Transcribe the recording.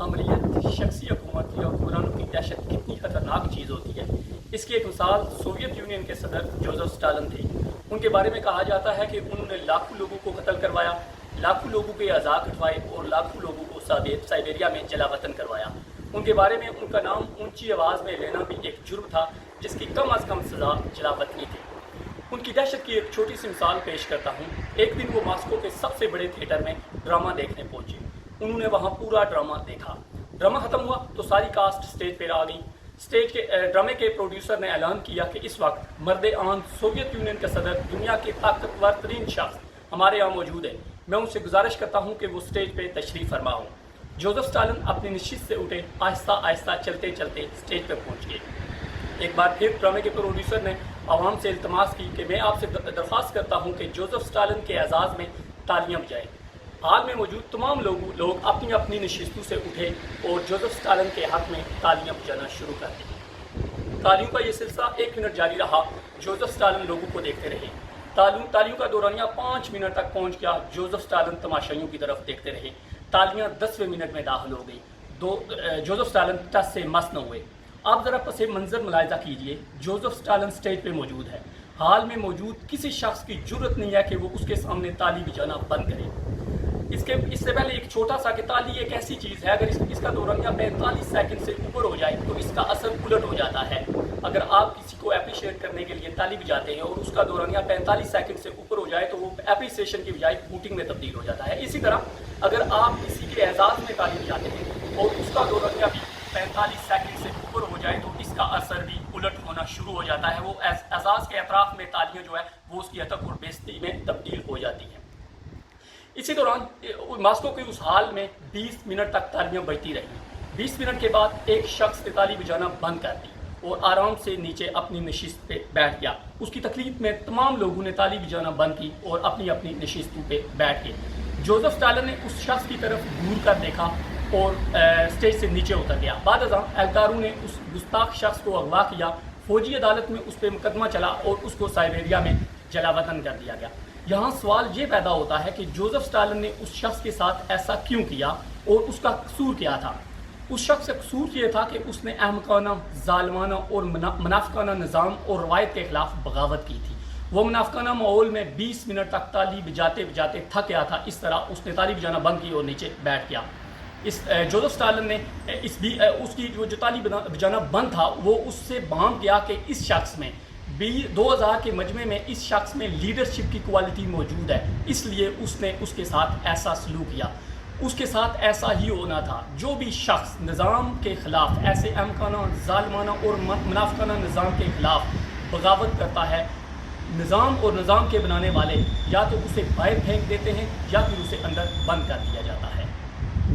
عملیت شخصی حکومت یا حکمرانوں کی دہشت کتنی خطرناک چیز ہوتی ہے، اس کی ایک مثال سوویت یونین کے صدر جوزف اسٹالن تھے۔ ان کے بارے میں کہا جاتا ہے کہ انہوں نے لاکھوں لوگوں کو قتل کروایا، لاکھوں لوگوں کے اعضاء کٹوائے اور لاکھوں لوگوں کو سائبیریا میں جلا وطن کروایا۔ ان کے بارے میں ان کا نام اونچی آواز میں لینا بھی ایک جرم تھا، جس کی کم از کم سزا جلا وطنی تھی۔ ان کی دہشت کی ایک چھوٹی سی مثال پیش کرتا ہوں۔ ایک دن وہ ماسکو کے سب سے بڑے تھیٹر میں ڈرامہ دیکھنے پہنچے۔ انہوں نے وہاں پورا ڈرامہ دیکھا۔ ڈرامہ ختم ہوا تو ساری کاسٹ اسٹیج پر آ گئی۔ ڈرامے کے پروڈیوسر نے اعلان کیا کہ اس وقت مرد آن سوویت یونین کا صدر، دنیا کے طاقتور ترین شخص ہمارے یہاں موجود ہے۔ میں ان سے گزارش کرتا ہوں کہ وہ اسٹیج پہ تشریف فرما ہوں۔ جوزف اسٹالن اپنی نشست سے اٹھے، آہستہ آہستہ چلتے چلتے اسٹیج پہ پہنچ گئے۔ ایک بار پھر ڈرامے کے پروڈیوسر نے عوام سے التماس کی کہ میں آپ سے درخواست کرتا ہوں کہ جوزف اسٹالن کے اعزاز میں تالیاں بجائیں۔ ہال میں موجود تمام لوگ اپنی اپنی نشستوں سے اٹھے اور جوزف اسٹالن کے حق میں تالیاں بجانا شروع کر دیں۔ تالیوں کا یہ سلسلہ 1 منٹ جاری رہا۔ جوزف اسٹالن لوگوں کو دیکھتے رہے۔ تالیوں کا دورانیہ 5 منٹ تک پہنچ گیا۔ جوزف اسٹالن تماشائیوں کی طرف دیکھتے رہے۔ تالیاں 10ویں منٹ میں داخل ہو گئی۔ جوزف اسٹالن ٹس سے مس نہ ہوئے۔ آپ ذرا پس منظر ملاحظہ کیجئے۔ جوزف اسٹالن اسٹیج پہ موجود ہے۔ ہال میں موجود کسی شخص کی جرت نہیں ہے کہ وہ اس کے سامنے تالی بجانا بند کرے۔ اس سے پہلے ایک چھوٹا سا کہ تالی ایک ایسی چیز ہے، اگر اس کا دورانیہ 45 سیکنڈ سے اوپر ہو جائے تو اس کا اثر الٹ ہو جاتا ہے۔ اگر آپ کسی کو اپریشیٹ کرنے کے لیے تالی بجاتے ہیں اور اس کا دورانیہ 45 سیکنڈ سے اوپر ہو جائے تو وہ اپریسیشن کی بجائے ہوٹنگ میں تبدیل ہو جاتا ہے۔ اسی طرح اگر آپ کسی کے اعزاز میں تالی بجاتے ہیں اور اس کا دورانیہ بھی 45 سیکنڈ سے اوپر ہو جائے تو اس کا اثر بھی الٹ ہونا شروع ہو جاتا ہے۔ وہ اعزاز کے اطراف میں تالیاں جو ہے وہ اس کی حتک اور بےعزتی میں تبدیل ہو جاتی ہیں۔ اسی دوران ماسکو کے اس حال میں 20 منٹ تک تالیاں بجتی رہیں۔ 20 منٹ کے بعد ایک شخص نے تالی بجانا بند کر دی اور آرام سے نیچے اپنی نشست پہ بیٹھ گیا۔ اس کی تقلید میں تمام لوگوں نے تالی بجانا بند کی اور اپنی اپنی نشستوں پہ بیٹھ گئے۔ جوزف اسٹالن نے اس شخص کی طرف گھور کر دیکھا اور اسٹیج سے نیچے اتر گیا۔ بعد ازاں اہلکاروں نے اس گستاخ شخص کو اغوا کیا۔ فوجی عدالت میں اس پہ مقدمہ چلا اور اس کو سائبیریا میں جلا وطن کر دیا گیا۔ یہاں سوال یہ پیدا ہوتا ہے کہ جوزف اسٹالن نے اس شخص کے ساتھ ایسا کیوں کیا اور اس کا قصور کیا تھا؟ اس شخص کا قصور یہ تھا کہ اس نے احمقانہ، ظالمانہ اور منافقانہ نظام اور روایت کے خلاف بغاوت کی تھی۔ وہ منافقانہ ماحول میں 20 منٹ تک تالی بجاتے بجاتے تھک گیا تھا۔ اس طرح اس نے تالی بجانا بند کی اور نیچے بیٹھ گیا۔ جوزف اسٹالن نے اس کی جو تالی بجانا بند تھا وہ اس سے بھانپ گیا کہ اس شخص میں 2000 کے مجمع میں اس شخص میں لیڈرشپ کی کوالٹی موجود ہے، اس لیے اس نے اس کے ساتھ ایسا سلوک کیا۔ اس کے ساتھ ایسا ہی ہونا تھا۔ جو بھی شخص نظام کے خلاف، ایسے احمقانہ، ظالمانہ اور منافقانہ نظام کے خلاف بغاوت کرتا ہے، نظام اور نظام کے بنانے والے یا تو اسے باہر پھینک دیتے ہیں یا پھر اسے اندر بند کر دیا جاتا ہے۔